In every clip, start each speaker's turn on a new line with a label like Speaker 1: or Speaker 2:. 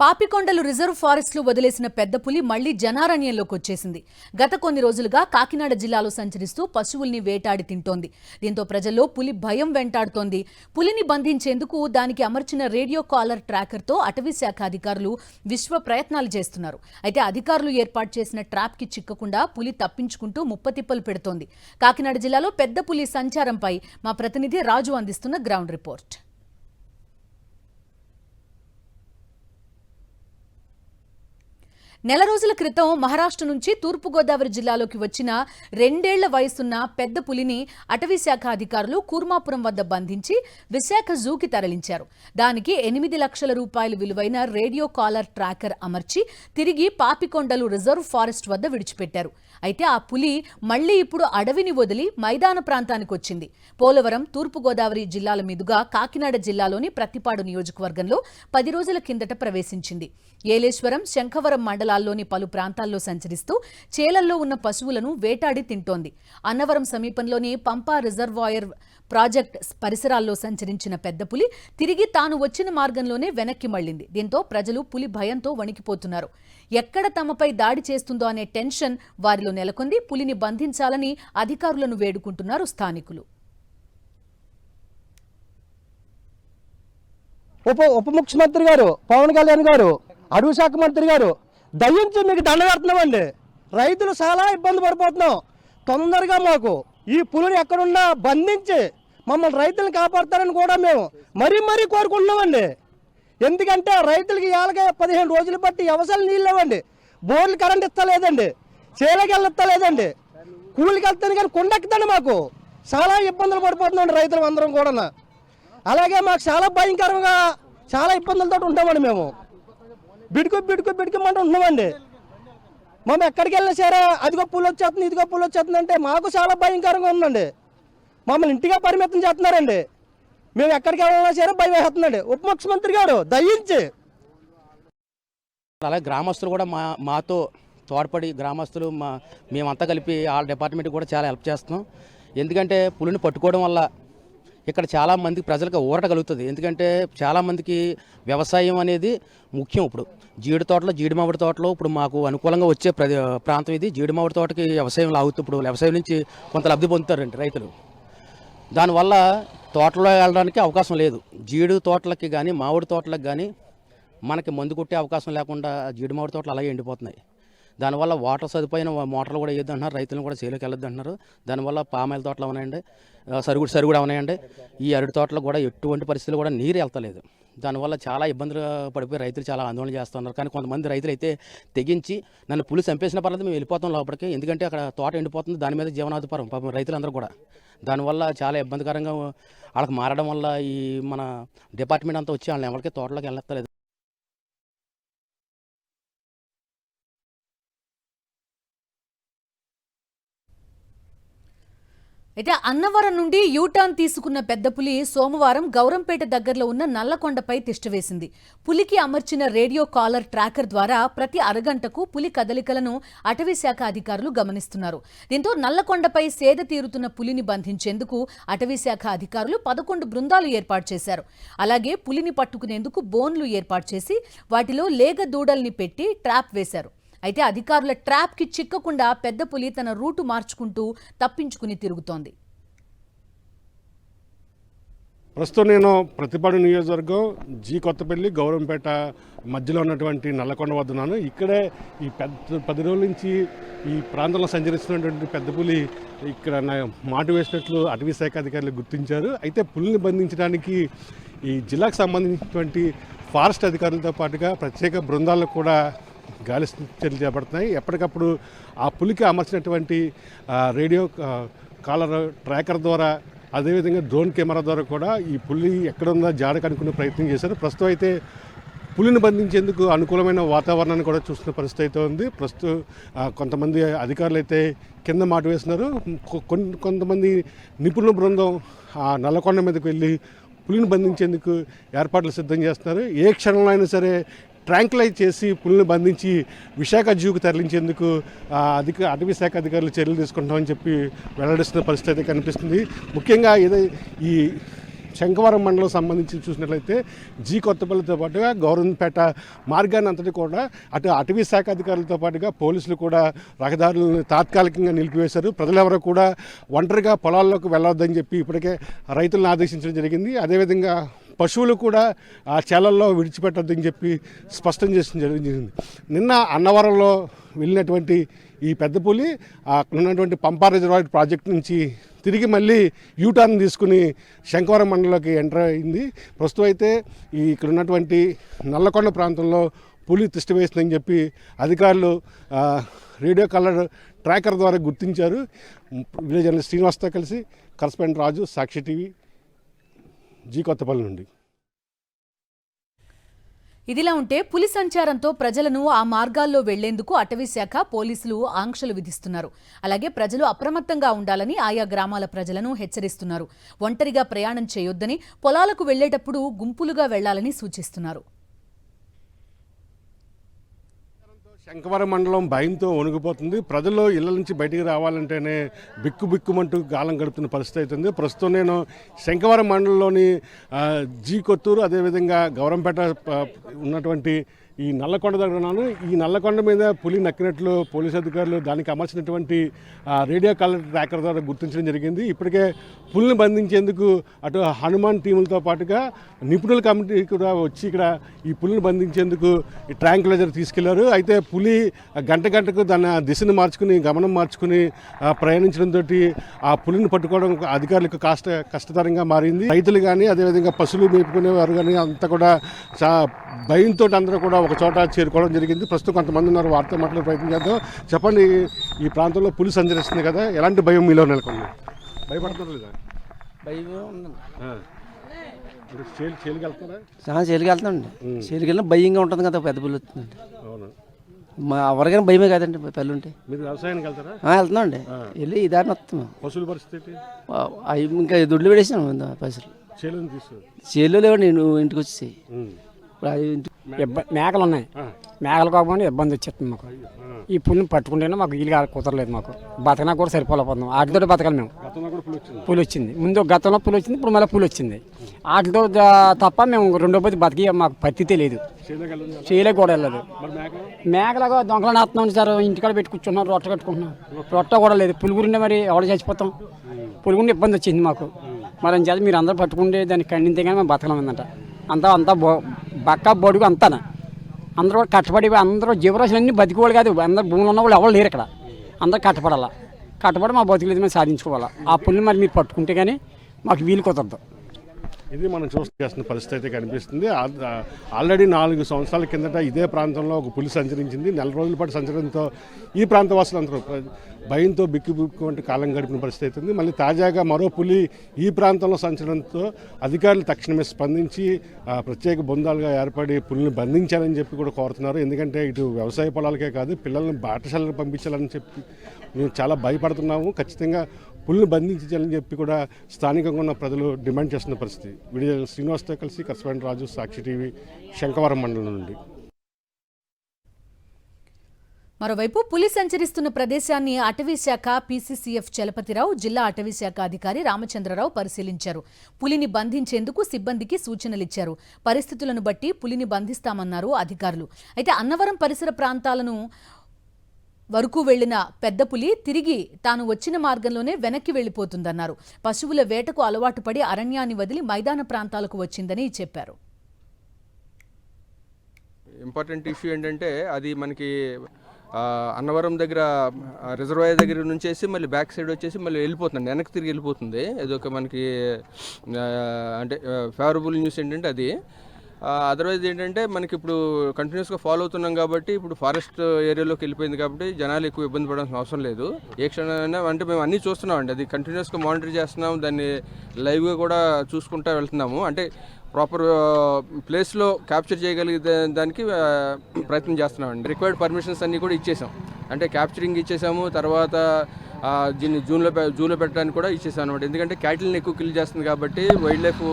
Speaker 1: Papikondalu reserve ఫారెస్ట్లో వదిలేసిన పెద్ద పులి మళ్లీ జనారణ్యంలోకి వచ్చేసింది. గత కొన్ని రోజులుగా కాకినాడ జిల్లాలో సంచరిస్తూ పశువుల్ని వేటాడి తింటోంది. దీంతో ప్రజల్లో పులి భయం వెంటాడుతోంది. పులిని బంధించేందుకు దానికి అమర్చిన రేడియో కాలర్ ట్రాకర్తో అటవీ శాఖ అధికారులు విశ్వ ప్రయత్నాలు చేస్తున్నారు. అయితే అధికారులు ఏర్పాటు చేసిన ట్రాప్కి చిక్కకుండా పులి తప్పించుకుంటూ ముప్పతిప్పలు పెడుతోంది. కాకినాడ జిల్లాలో పెద్ద పులి సంచారంపై మా ప్రతినిధి రాజు అందిస్తున్న గ్రౌండ్ రిపోర్ట్. నెల రోజుల క్రితం మహారాష్ట్ర నుంచి తూర్పుగోదావరి జిల్లాలోకి వచ్చిన 2 ఏళ్ల వయసున్న పెద్ద పులిని అటవీ శాఖ అధికారులు కూర్మాపురం వద్ద బంధించి విశాఖ జూకి తరలించారు. దానికి 8 లక్షల రూపాయలు విలువైన రేడియో కాలర్ ట్రాకర్ అమర్చి తిరిగి పాపికొండలు రిజర్వ్ ఫారెస్ట్ వద్ద విడిచిపెట్టారు. అయితే ఆ పులి మళ్లీ ఇప్పుడు అడవిని వదిలి మైదాన ప్రాంతానికి వచ్చింది. పోలవరం, తూర్పుగోదావరి జిల్లాల మీదుగా కాకినాడ జిల్లాలోని ప్రత్తిపాడు నియోజకవర్గంలో 10 రోజుల కిందట ప్రవేశించింది. ఏలేశ్వరం, శంఖవరం మండలాల్లోని పలు ప్రాంతాల్లో సంచరిస్తూ చేలల్లో ఉన్న పశువులను వేటాడి తింటోంది. అన్నవరం సమీపంలోని పంపా రిజర్వాయర్ ప్రాజెక్ట్ పరిసరాల్లో సంచరించిన పెద్ద పులి తిరిగి తాను వచ్చిన మార్గంలోనే వెనక్కి మళ్లింది. దీంతో ప్రజలు పులి భయంతో వణికిపోతున్నారు. ఎక్కడ తమపై దాడి చేస్తుందో అనే టెన్షన్ వారిలో నెలకొంది. పులిని బంధించాలని అధికారులను వేడుకుంటున్నారు స్థానికులు.
Speaker 2: ఉప ముఖ్యమంత్రి గారు పవన్ కళ్యాణ్ గారు, అడవి శాఖ మంత్రి గారు, దయించి మీకు దండ పెడుతున్నామండి. రైతులు చాలా ఇబ్బంది పడిపోతున్నాం. తొందరగా మాకు ఈ పులిని ఎక్కడున్నా బంధించి మమ్మల్ని రైతులను కాపాడతారని కూడా మేము మరీ కోరుకుంటున్నామండి. ఎందుకంటే రైతులకి ఏళ్ళకి 15 రోజులు బట్టి వ్యవసాయాలు నీళ్ళు ఇవ్వండి, బోర్లు కరెంట్ ఇస్తలేదండి, చేలకి వెళ్ళలేదండి, కూలికి వెళ్తాను కానీ కొండెక్కుతాండి. మాకు చాలా ఇబ్బందులు పడిపోతున్నాండి రైతులు అందరం కూడా. అలాగే మాకు చాలా భయంకరంగా చాలా ఇబ్బందులతో ఉంటామండి. మేము బిడుకుమంటూ ఉంటున్నామండి. మేము ఎక్కడికి వెళ్ళినా సరే అదిగో పులి వచ్చేస్తుంది, ఇదిగో పులి వచ్చేస్తుంది అంటే మాకు చాలా భయంకరంగా ఉందండి. మమ్మల్ని ఇంటిగా పరిమితం చేస్తున్నారండి. మేము ఎక్కడికి వెళ్ళినా సరే భయం వేస్తున్నాండి. ఉప ముఖ్యమంత్రి గారు దయించి.
Speaker 3: అలాగే గ్రామస్తులు కూడా మాతో తోడ్పడి గ్రామస్తులు మేమంతా కలిపి ఆ డిపార్ట్మెంట్ కూడా చాలా హెల్ప్ చేస్తున్నాం. ఎందుకంటే పులిని పట్టుకోవడం వల్ల ఇక్కడ చాలామంది ప్రజలకు ఊరట కలుగుతుంది. ఎందుకంటే చాలామందికి వ్యవసాయం అనేది ముఖ్యం. ఇప్పుడు జీడి తోటలో, జీడి మామిడి తోటలో ఇప్పుడు మాకు అనుకూలంగా వచ్చే ప్రాంతం ఇది. జీడి మామిడి తోటకి వ్యవసాయం లాగుతూ ఇప్పుడు వ్యవసాయం నుంచి కొంత లబ్ధి పొందుతారండి రైతులు. దానివల్ల తోటలో వెళ్ళడానికి అవకాశం లేదు. జీడి తోటలకి కానీ మామిడి తోటలకు కానీ మనకి మందు కొట్టే అవకాశం లేకుండా జీడి మామిడి తోటలు అలాగే ఎండిపోతున్నాయి. దానివల్ల వాటర్ సదుపాయం మోటార్లు కూడా వేయొద్దు అంటున్నారు, రైతులను కూడా చేలోకి వెళ్ళొద్దు అంటున్నారు. దానివల్ల పామాయిల తోటలు ఉన్నాయండి, సరుగుడు ఉన్నాయండి. ఈ అరటి తోటలు కూడా ఎటువంటి పరిస్థితులు కూడా నీరు వెళ్తలేదు. దానివల్ల చాలా ఇబ్బందులు పడిపోయి రైతులు చాలా ఆందోళన చేస్తున్నారు. కానీ కొంతమంది రైతులు అయితే తెగించి నన్ను పులి చంపేసిన పర్లేదు మేము వెళ్ళిపోతాం లోపలికి, ఎందుకంటే అక్కడ తోట ఎండిపోతుంది, దాని మీద జీవనాధారం పాపం రైతులందరూ కూడా. దానివల్ల చాలా ఇబ్బందికరంగా వాళ్ళకి మారడం వల్ల ఈ మన డిపార్ట్మెంట్ అంతా వచ్చి వాళ్ళని ఎవరికి తోటలోకి వెళ్ళలేదు.
Speaker 1: అయితే అన్నవరం నుండి యూటర్న్ తీసుకున్న పెద్ద పులి సోమవారం గౌరంపేట దగ్గరలో ఉన్న నల్లకొండపై తిష్టవేసింది. పులికి అమర్చిన రేడియో కాలర్ ట్రాకర్ ద్వారా ప్రతి అరగంటకు పులి కదలికలను అటవీ శాఖ అధికారులు గమనిస్తున్నారు. దీంతో నల్లకొండపై సేద తీరుతున్న పులిని బంధించేందుకు అటవీ శాఖ అధికారులు 11 బృందాలు ఏర్పాటు చేశారు. అలాగే పులిని పట్టుకునేందుకు బోన్లు ఏర్పాటు చేసి వాటిలో లేగ దూడల్ని పెట్టి ట్రాప్ వేశారు. అయితే అధికారుల ట్రాప్కి చిక్కకుండా పెద్ద పులి తన రూటు మార్చుకుంటూ తప్పించుకుని తిరుగుతోంది.
Speaker 4: ప్రస్తుతం నేను ప్రతిపాడు నియోజకవర్గం కొత్తపల్లి గౌరంపేట మధ్యలో ఉన్నటువంటి నల్లకొండ వద్ద ఉన్నాను. ఇక్కడే ఈ 10 రోజుల నుంచి ఈ ప్రాంతంలో సంచరిస్తున్నటువంటి పెద్ద పులి ఇక్కడ మాటు వేసినట్లు అటవీ శాఖ అధికారులు గుర్తించారు. అయితే పులిని బంధించడానికి ఈ జిల్లాకు సంబంధించినటువంటి ఫారెస్ట్ అధికారులతో పాటుగా ప్రత్యేక బృందాలకు కూడా గాలి చర్యలు చేపడుతున్నాయి. ఎప్పటికప్పుడు ఆ పులికి అమర్చినటువంటి రేడియో కాలర్ ట్రాకర్ ద్వారా, అదేవిధంగా డ్రోన్ కెమెరా ద్వారా కూడా ఈ పులి ఎక్కడుందో జాడ కనుక్కునే ప్రయత్నం చేశారు. ప్రస్తుతం అయితే పులిని బంధించేందుకు అనుకూలమైన వాతావరణాన్ని కూడా చూస్తున్న పరిస్థితి అయితే ఉంది. ప్రస్తుతం కొంతమంది అధికారులు అయితే కింద మాటు వేస్తున్నారు. కొంతమంది నిపుణుల బృందం ఆ నల్లకొండ మీదకి వెళ్ళి పులిని బంధించేందుకు ఏర్పాట్లు సిద్ధం చేస్తున్నారు. ఏ క్షణంలో అయినా సరే ట్రాంక్లైజ్ చేసి పులిని బంధించి విశాఖ జూకు తరలించేందుకు అటవీ శాఖ అధికారులు చర్యలు తీసుకుంటామని చెప్పి వెల్లడిస్తున్న పరిస్థితి అయితే కనిపిస్తుంది. ముఖ్యంగా ఈ శంఖవరం మండలం సంబంధించి చూసినట్లయితే జీ కొత్తపల్లితో పాటుగా గౌరవంపేట మార్గాన్ని అంతటి కూడా అటు అటవీ శాఖ అధికారులతో పాటుగా పోలీసులు కూడా రహదారులను తాత్కాలికంగా నిలిపివేశారు. ప్రజలెవరూ కూడా ఒంటరిగా పొలాల్లోకి వెళ్ళొద్దని చెప్పి ఇప్పటికే రైతులను ఆదేశించడం జరిగింది. అదేవిధంగా పశువులు కూడా ఆ చేలల్లో విడిచిపెట్టొద్దని చెప్పి స్పష్టం చేసిన జరిగింది. నిన్న అన్నవరంలో వెళ్ళినటువంటి ఈ పెద్ద పులి అక్కడ ఉన్నటువంటి పంపా రిజర్వాయర్ ప్రాజెక్ట్ నుంచి తిరిగి మళ్ళీ యూటర్న్ తీసుకుని శంఖవరం మండలంలోకి ఎంటర్ అయింది. ప్రస్తుతం అయితే ఇక్కడ ఉన్నటువంటి నల్లకొండ ప్రాంతంలో పులి తిష్ట వేసిందని చెప్పి అధికారులు రేడియో కలర్ ట్రాకర్ ద్వారా గుర్తించారు. విలేజ్ జర్నలిస్ట్ శ్రీనివాస్తో కలిసి కరస్పాండెంట్ రాజు, సాక్షి టీవీ, జీ కొత్తపల్లి నుండి.
Speaker 1: ఇదిలా ఉంటే పులి సంచారంతో ప్రజలను ఆ మార్గాల్లో వెళ్లేందుకు అటవీశాఖ పోలీసులు ఆంక్షలు విధిస్తున్నారు. అలాగే ప్రజలు అప్రమత్తంగా ఉండాలని ఆయా గ్రామాల ప్రజలను హెచ్చరిస్తున్నారు. ఒంటరిగా ప్రయాణం చేయొద్దని, పొలాలకు వెళ్లేటప్పుడు గుంపులుగా వెళ్లాలని సూచిస్తున్నారు.
Speaker 4: శంఖవరం మండలం భయంతో వణిగిపోతుంది. ప్రజలు ఇళ్ల నుంచి బయటికి రావాలంటేనే బిక్కుమంటూ కాలం గడుపుతున్న పరిస్థితి అవుతుంది. ప్రస్తుతం నేను శంఖవరం మండలంలోని జీ కొత్తూరు అదేవిధంగా గౌరంపేట ఉన్నటువంటి ఈ నల్లకొండ దగ్గర ఉన్నాను. ఈ నల్లకొండ మీద పులి నక్కినట్లు పోలీసు అధికారులు దానికి అమర్చినటువంటి రేడియో కాలర్ ట్రాకర్ ద్వారా గుర్తించడం జరిగింది. ఇప్పటికే పులిని బంధించేందుకు అటు హనుమాన్ టీములతో పాటుగా నిపుణుల కమిటీ కూడా వచ్చి ఇక్కడ ఈ పులిని బంధించేందుకు ఈ ట్రాంక్లైజర్ తీసుకెళ్లారు. అయితే పులి గంటకు దాని దిశను మార్చుకుని గమనం మార్చుకుని ప్రయాణించడంతో ఆ పులిని పట్టుకోవడం అధికారులకు కష్టతరంగా మారింది. రైతులు కానీ అదేవిధంగా పశువులు మేపుకునేవారు కానీ అంతా కూడా భయంతో అందరూ కూడా ఒక చోట చేరుకోవడం జరిగింది. ప్రస్తుతం కొంతమంది ఉన్నారు, వారితో మాట్లాడే ప్రయత్నం చేద్దాం. చెప్పండి, ఈ ప్రాంతంలో పులి సంచరిస్తుంది కదా, ఎలాంటి భయం మీలో నెలకొంది? భయపడుతున్నారు లేదా?
Speaker 5: భయం ఉందండి.
Speaker 4: చేలికి వెళ్తారా?
Speaker 5: చేలికి వెళ్తామండి. చేలికి వెళ్ళినా భయంగా ఉంటుంది కదా, పెద్ద పులి వస్తుందండి.
Speaker 4: అవును,
Speaker 5: మా ఎవరికైనా భయమే కదండి పల్లె ఉంటే.
Speaker 4: మీరు వ్యవసాయానికి వెళ్తారా?
Speaker 5: వెళ్తున్నామండి. వెళ్ళి ఈ దారిని వస్తాం.
Speaker 4: పశువుల పరిస్థితి
Speaker 5: ఇంకా దొడ్లు పెడేసాను పైసలు.
Speaker 4: చేలను తీసు
Speaker 5: చేలు లేవండి, నువ్వు ఇంటికి వచ్చి
Speaker 6: మేకలు ఉన్నాయి. మేకలు కాకుండా ఇబ్బంది వచ్చేస్తుంది మాకు. ఈ పులిని పట్టుకుంటేనే మాకు వీలుగా కుదరలేదు. మాకు బతకనా కూడా సరిపోలేకపోతున్నాం. వాటితో బతకాలి మేము. పులి వచ్చింది ముందు, గతంలో పులి వచ్చింది, ఇప్పుడు మళ్ళీ పులి వచ్చింది. వాటితో తప్ప మేము రెండో పోతే బతికి మాకు పరిస్థితే లేదు. చేయలేక కూడా వెళ్ళదు. మేకలాగా దొంగలను వేస్తున్నాం సార్, ఇంటికాడ పెట్టి కూర్చున్నాం, రొట్ట కట్టుకుంటున్నాం. రొట్ట కూడా లేదు. పులిగురుండే మరి ఎవరు చచ్చిపోతాం. పులిగుండే ఇబ్బంది వచ్చింది మాకు. మరి అని చేత మీరు అందరూ పట్టుకుంటే దాన్ని ఖండితే కానీ మేము బతకలేమందంట. అంతా బక్క బొడుగు అంతా అందరూ కట్టబడి, అందరూ జీవరాశులన్నీ బతికోవాలి కాదు, అందరూ భూములు ఉన్న వాళ్ళు ఎవరు లేరు ఇక్కడ. అందరూ కట్టబడి మా బతుకులేదు మేము సాధించుకోవాలా. ఆ పుల్ని మరి మీరు పట్టుకుంటే కానీ మాకు వీలు కుదరదు.
Speaker 4: ఇది మనం చూస్తున్న పరిస్థితి అయితే కనిపిస్తుంది. ఆల్రెడీ 4 సంవత్సరాల కిందట ఇదే ప్రాంతంలో ఒక పులి సంచరించింది. 4 రోజుల పాటు సంచరణతో ఈ ప్రాంత వాసులందరూ భయంతో బిక్కు కాలం గడిపిన పరిస్థితి అవుతుంది. మళ్ళీ తాజాగా మరో పులి ఈ ప్రాంతంలో సంచరణతో అధికారులు తక్షణమే స్పందించి ప్రత్యేక బృందాలుగా ఏర్పడి పులిని బంధించాలని చెప్పి కూడా కోరుతున్నారు. ఎందుకంటే ఇటు వ్యవసాయ పొలాలకే కాదు, పిల్లల్ని బాటశాలకు పంపించాలని చెప్పి మేము చాలా భయపడుతున్నాము. ఖచ్చితంగా పులిని బంధించాలని చెప్పి కూడా స్థానికంగా ఉన్న ప్రజలు డిమాండ్ చేస్తున్న పరిస్థితి. వీడియో శ్రీనివాస్తో కలిసి కరస్పాండెంట్ రాజు, సాక్షి టీవీ, శంఖవరం మండలం నుండి.
Speaker 1: మరోవైపు పులి సంచరిస్తున్న ప్రదేశాన్ని అటవీశాఖ పీసీసీఎఫ్ చలపతిరావు, జిల్లా అటవీశాఖ అధికారి రామచంద్రరావు పరిశీలించారు. పులిని బంధించేందుకు సిబ్బందికి సూచనలిచ్చారు. పరిస్థితులను బట్టి పులిని బంధిస్తామన్నారు అధికారులు. అయితే అన్నవరం పరిసర ప్రాంతాలను వరకు వెళ్లిన పెద్ద పులి తిరిగి తాను వచ్చిన మార్గంలోనే వెనక్కి వెళ్లిపోతుందన్నారు. పశువుల వేటకు అలవాటు పడి అరణ్యాన్ని వదిలి మైదాన ప్రాంతాలకు వచ్చిందని చెప్పారు.
Speaker 7: ఇంపార్టెంట్ ఇష్యూ ఏంటంటే అది మనకి అన్నవరం దగ్గర రిజర్వాయర్ దగ్గర నుంచేసి మళ్ళీ బ్యాక్ సైడ్ వచ్చేసి మళ్ళీ వెళ్ళిపోతుంది, వెనక్కి తిరిగి వెళ్ళిపోతుంది. ఇదొక మనకి అంటే ఫేవరబుల్ న్యూస్ ఏంటంటే అది. అదర్వైజ్ ఏంటంటే మనకి ఇప్పుడు కంటిన్యూస్గా ఫాలో అవుతున్నాం కాబట్టి ఇప్పుడు ఫారెస్ట్ ఏరియాలోకి వెళ్ళిపోయింది కాబట్టి జనాలు ఎక్కువ ఇబ్బంది పడాల్సిన అవసరం లేదు. ఏ క్షణమైనా అంటే మేము అన్నీ చూస్తున్నాం అండి, అది కంటిన్యూస్గా మానిటర్ చేస్తున్నాం, దాన్ని లైవ్గా కూడా చూసుకుంటూ వెళ్తున్నాము. అంటే ప్రాపర్ ప్లేస్లో క్యాప్చర్ చేయగలిగే దానికి ప్రయత్నం చేస్తున్నామండి. రిక్వైర్డ్ పర్మిషన్స్ అన్నీ కూడా ఇచ్చేసాం. అంటే క్యాప్చరింగ్ ఇచ్చేసాము, తర్వాత దీన్ని జూలో పెట్టడానికి కూడా ఇచ్చేసాం అనమాట. ఎందుకంటే క్యాటిల్ని ఎక్కువ కిల్ చేస్తుంది కాబట్టి వైల్డ్ లైఫ్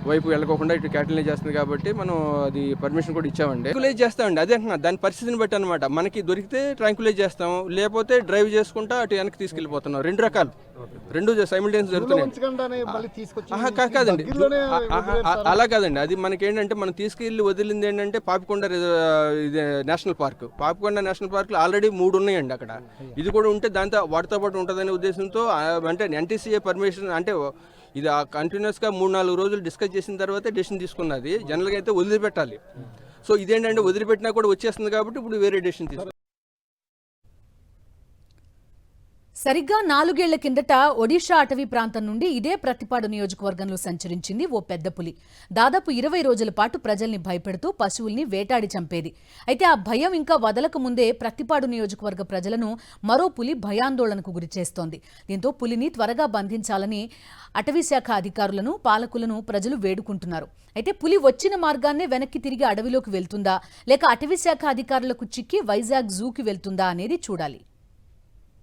Speaker 7: వైపు వెళ్ళకోకుండా ఇటు క్యాటిలైజ్ చేస్తుంది కాబట్టి మనం అది పర్మిషన్ కూడా ఇచ్చామండి. ట్రాంకులైజ్ చేస్తామండి, అదే అంటున్నా, దాని పరిస్థితిని బట్టి అనమాట. మనకి దొరికితే ట్రాంకులైజ్ చేస్తాం, లేకపోతే డ్రైవ్ చేసుకుంటా అటు వెనక్కి తీసుకెళ్ళిపోతున్నాం. రెండు రకాలు, రెండు సైమిల్టేనియస్ జరుగుతున్నాయి. కాదండి, అలా కాదండి. అది మనకి ఏంటంటే మనం తీసుకెళ్ళి వదిలింది ఏంటంటే Papikonda national park. Papikonda national పార్క్లో ఆల్రెడీ 3 ఉన్నాయండి అక్కడ. ఇది కూడా ఉంటే దాంతో వాటితో పాటు ఉంటుందనే ఉద్దేశంతో అంటే NTCA పర్మిషన్ అంటే ఇది కంటిన్యూస్గా 3-4 రోజులు డిస్కస్ చేసిన తర్వాతే డెసిషన్ తీసుకున్నది. జనరల్గా అయితే వదిలిపెట్టాలి. సో ఇదేంటంటే వదిలిపెట్టినా కూడా వచ్చేస్తుంది కాబట్టి ఇప్పుడు వేరే డెసిషన్ తీసుకున్నాం.
Speaker 1: సరిగ్గా 4 ఏళ్ల కిందట ఒడిషా అటవీ ప్రాంతం నుండి ఇదే ప్రతిపాడు నియోజకవర్గంలో సంచరించింది ఓ పెద్ద పులి. దాదాపు 20 రోజుల పాటు ప్రజల్ని భయపెడుతూ పశువుల్ని వేటాడి చంపేది. అయితే ఆ భయం ఇంకా వదలక ముందే ప్రతిపాడు నియోజకవర్గ ప్రజలను మరో పులి భయాందోళనకు గురిచేస్తోంది. దీంతో పులిని త్వరగా బంధించాలని అటవీశాఖ అధికారులను, పాలకులను ప్రజలు వేడుకుంటున్నారు. అయితే పులి వచ్చిన మార్గాన్నే వెనక్కి తిరిగి అడవిలోకి వెళ్తుందా, లేక అటవీశాఖ అధికారులకు చిక్కి వైజాగ్ జూకి వెళ్తుందా అనేది చూడాలి.